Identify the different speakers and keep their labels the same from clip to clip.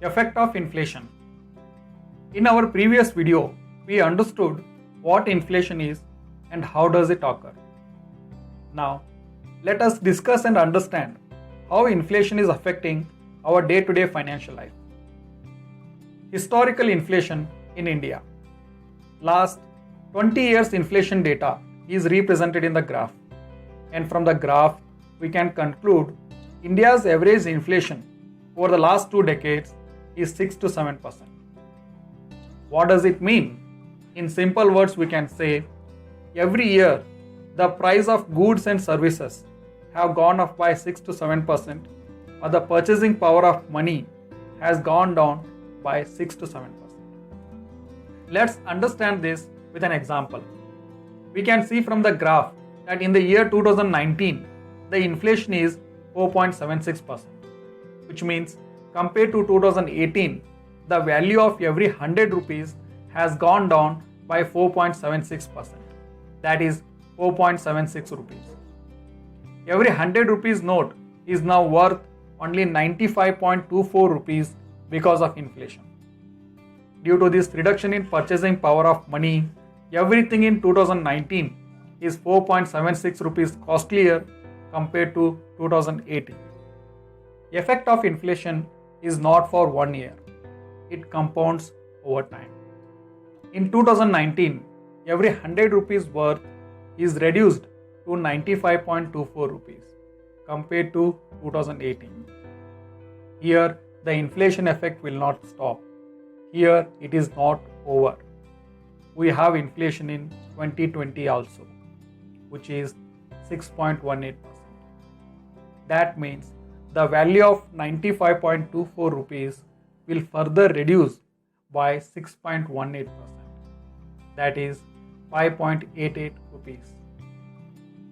Speaker 1: Effect of inflation. In our previous video, we understood what inflation is and how does it occur. Now, let us discuss and understand how inflation is affecting our day-to-day financial life. Historical inflation in India. Last 20 years inflation data is represented in the graph, and from the graph we can conclude India's average inflation over the last 2 decades is 6 to 7%. What does it mean? In simple words, we can say every year the price of goods and services have gone up by 6 to 7%, but the purchasing power of money has gone down by 6 to 7%. Let's understand this with an example. We can see from the graph that in the year 2019, the inflation is 4.76%, which means compared to 2018, the value of every 100 rupees has gone down by 4.76%. That is 4.76 rupees. Every 100 rupees note is now worth only 95.24 rupees because of inflation. Due to this reduction in purchasing power of money, everything in 2019 is 4.76 rupees costlier compared to 2018. The effect of inflation is not for 1 year. It compounds over time. In 2019, every 100 rupees worth is reduced to 95.24 rupees compared to 2018. Here, the inflation effect will not stop. Here, it is not over. We have inflation in 2020 also, which is 6.18%. That means the value of 95.24 rupees will further reduce by 6.18%. That is 5.88 rupees.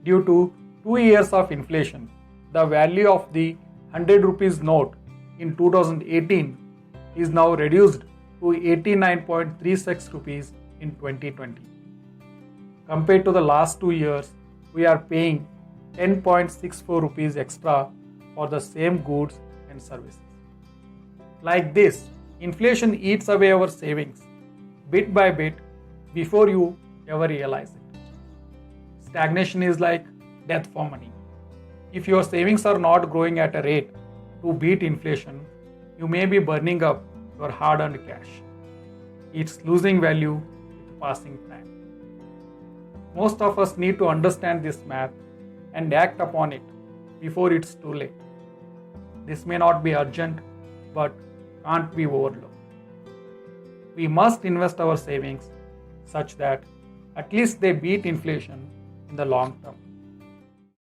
Speaker 1: Due to 2 years of inflation, the value of the 100 rupees note in 2018 is now reduced to 89.36 rupees in 2020. Compared to the last 2 years, we are paying 10.64 rupees extra for the same goods and services. Like this, inflation eats away our savings bit by bit before you ever realize it. Stagnation is like death for money. If your savings are not growing at a rate to beat inflation, you may be burning up your hard-earned cash. It's losing value with passing time. Most of us need to understand this math and act upon it before it's too late. This may not be urgent, but can't be overlooked. We must invest our savings such that at least they beat inflation in the long term.